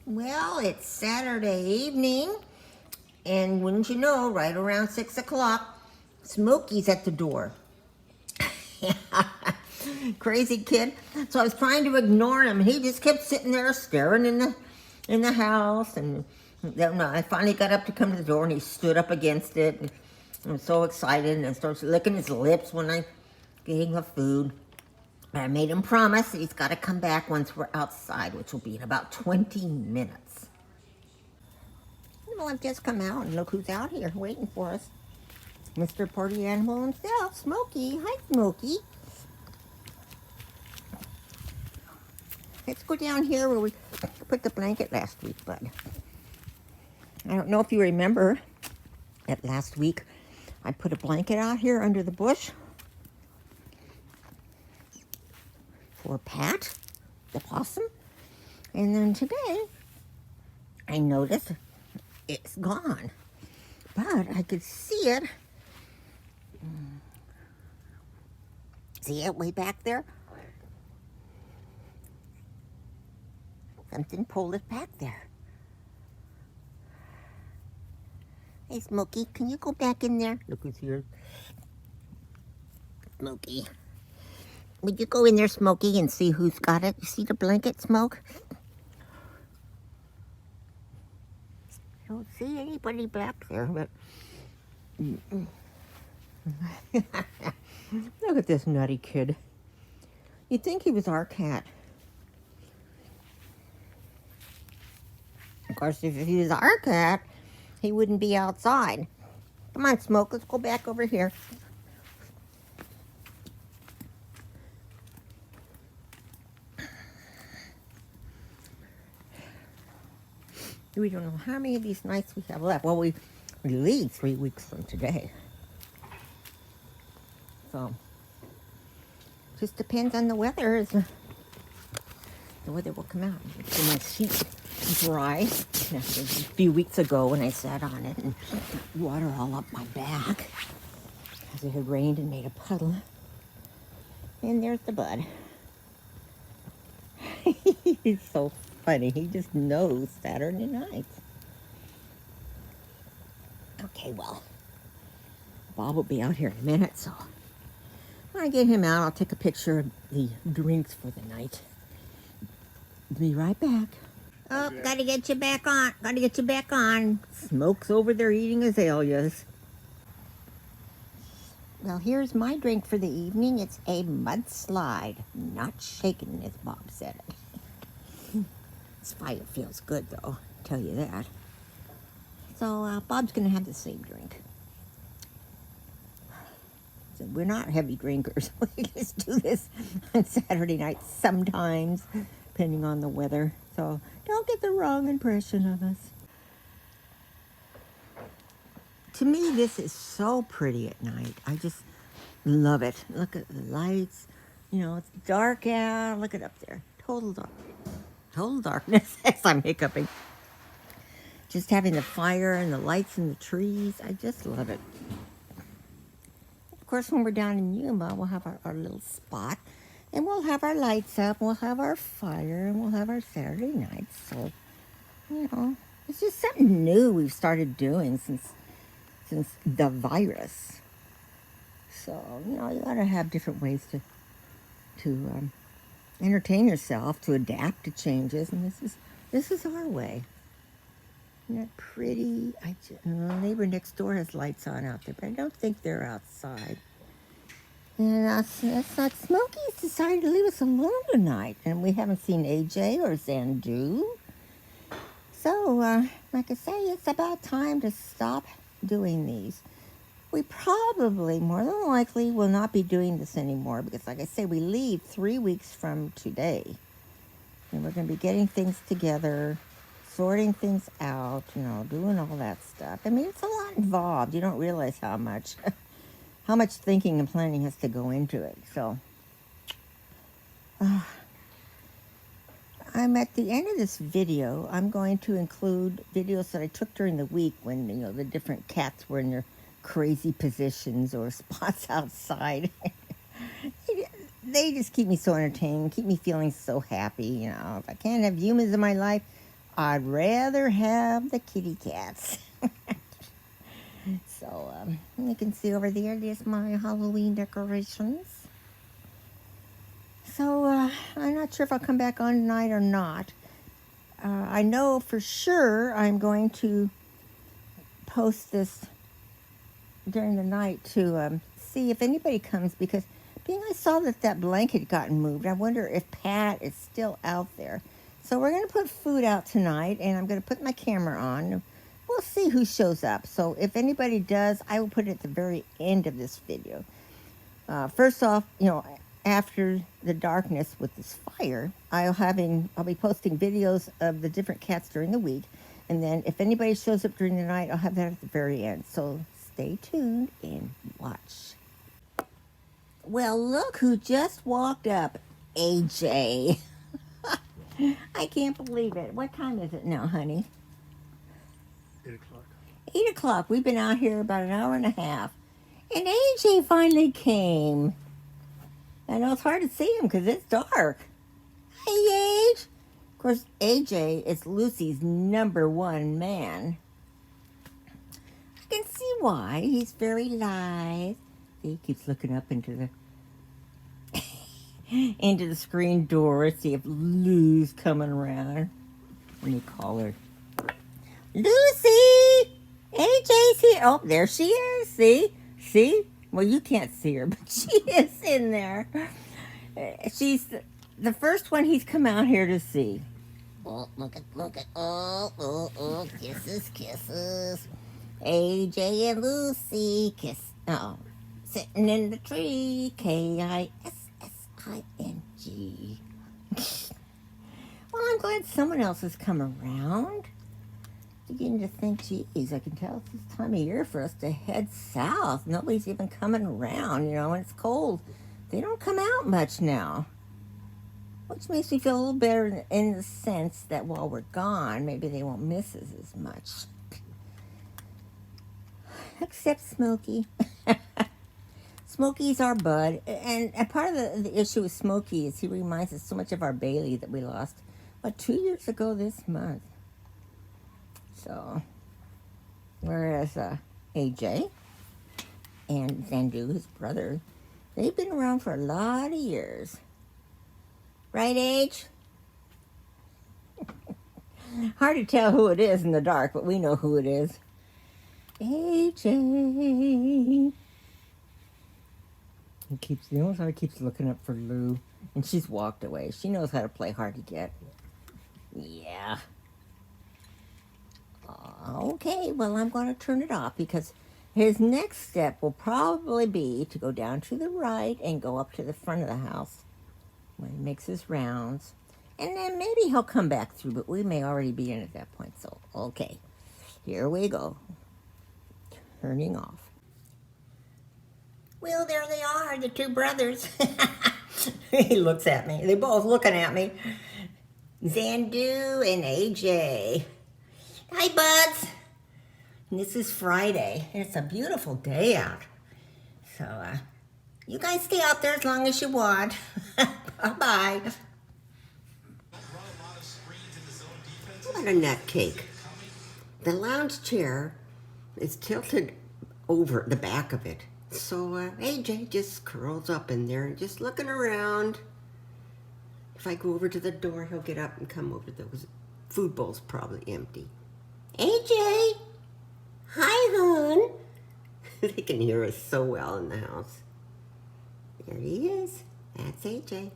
Well, it's Saturday evening, and wouldn't you know, right around 6 o'clock, Smokey's at the door. Crazy kid. So I was trying to ignore him. He just kept sitting there staring in the house, and then I finally got up to come to the door, and he stood up against it. And I'm so excited, and I started licking his lips when I gave him the food. I made him promise that he's got to come back once we're outside, which will be in about 20 minutes. Well, I've just come out, and look who's out here waiting for us. Mr. Party Animal himself, Smokey. Hi, Smokey. Let's go down here where we put the blanket last week, bud. I don't know if you remember that last week I put a blanket out here under the bush for Pat, the possum. And then today, I noticed it's gone. But I could see it. See it way back there? Something pulled it back there. Hey, Smokey, can you go back in there? Look who's here. Smokey. Would you go in there, Smokey, and see who's got it? You see the blanket, Smoke? I don't see anybody back there, but... Look at this nutty kid. You'd think he was our cat. Of course, if he was our cat, he wouldn't be outside. Come on, Smoke, let's go back over here. We don't know how many of these nights we have left. Well, we leave 3 weeks from today. So, just depends on the weather. The weather will come out. So my sheet dry. A few weeks ago when I sat on it and water all up my back because it had rained and made a puddle. And there's the bud. He's so funny. He just knows Saturday nights. Okay, well, Bob will be out here in a minute, so when I get him out, I'll take a picture of the drinks for the night. Be right back. Oh, gotta get you back on. Gotta get you back on. Smoke's over there eating azaleas. Well, here's my drink for the evening. It's a mudslide. Not shaken, as Bob said it. This fire feels good, though. I'll tell you that. So, Bob's gonna have the same drink. So we're not heavy drinkers. We just do this on Saturday nights sometimes, depending on the weather. So don't get the wrong impression of us. To me, this is so pretty at night. I just love it. Look at the lights. You know, it's dark out. Look at up there. Total darkness as I'm hiccuping. Just having the fire and the lights and the trees. I just love it. Of course, when we're down in Yuma, we'll have our little spot. And we'll have our lights up, we'll have our fire, and we'll have our Saturday nights. So, you know, it's just something new we've started doing since the virus. So, you know, you gotta have different ways to entertain yourself, to adapt to changes, and this is our way. Isn't that pretty? The neighbor next door has lights on out there, but I don't think they're outside. And that's not Smokey's decided to leave us alone tonight. And we haven't seen AJ or Zandu. So, like I say, it's about time to stop doing these. We probably, more than likely, will not be doing this anymore because, like I say, we leave 3 weeks from today. And we're going to be getting things together, sorting things out, you know, doing all that stuff. I mean, it's a lot involved. You don't realize how much thinking and planning has to go into it. So, I'm at the end of this video. I'm going to include videos that I took during the week when, you know, the different cats were in their crazy positions or spots outside. They just keep me so entertained, keep me feeling so happy. You know, if I can't have humans in my life, I'd rather have the kitty cats. So, you can see over there, there's my Halloween decorations. So, I'm not sure if I'll come back on tonight or not. I know for sure I'm going to post this during the night to see if anybody comes, because being I saw that blanket had gotten moved, I wonder if Pat is still out there. So we're going to put food out tonight, and I'm going to put my camera on. We'll see who shows up. So if anybody does, I will put it at the very end of this video. First off, after the darkness with this fire, I'll be posting videos of the different cats during the week. And then if anybody shows up during the night, I'll have that at the very end. So stay tuned and watch. Well, look who just walked up. AJ. I can't believe it. What time is it now, honey? 8 o'clock. 8 o'clock. We've been out here about an hour and a half. And AJ finally came. I know it's hard to see him because it's dark. Hey, Age. Of course, AJ is Lucy's #1 man. I can see why. He's very live. He keeps looking up into the into the screen door. See if Lou's coming around. Let me call her. Lucy! AJ's here. Oh, there she is. See? Well, you can't see her, but she is in there. She's the first one he's come out here to see. Oh, look at, oh, kisses. AJ and Lucy kiss. Oh, sitting in the tree, KISSING. Well, I'm glad someone else has come around. Beginning to think, geez, I can tell it's this time of year for us to head south. Nobody's even coming around, when it's cold. They don't come out much now. Which makes me feel a little better in the sense that while we're gone, maybe they won't miss us as much. Except Smokey. Smokey's our bud. And part of the issue with Smokey is he reminds us so much of our Bailey that we lost, 2 years ago this month. So, whereas AJ and Zandu, his brother, they've been around for a lot of years. Right, Age? Hard to tell who it is in the dark, but we know who it is. AJ. He knows how he keeps looking up for Lou, and she's walked away. She knows how to play hard to get. Yeah. Okay, well, I'm going to turn it off because his next step will probably be to go down to the right and go up to the front of the house when he makes his rounds. And then maybe he'll come back through, but we may already be in at that point. So, okay, here we go. Turning off. Well, there they are, the two brothers. He looks at me. They're both looking at me. Zandu and AJ. Hi, buds. And this is Friday, and it's a beautiful day out. So, you guys stay out there as long as you want. Bye-bye. What a nutcake. The lounge chair is tilted over the back of it. So, AJ just curls up in there and just looking around. If I go over to the door, he'll get up and come over. Those food bowl's probably empty. AJ! Hi, hon! They can hear us so well in the house. There he is. That's AJ.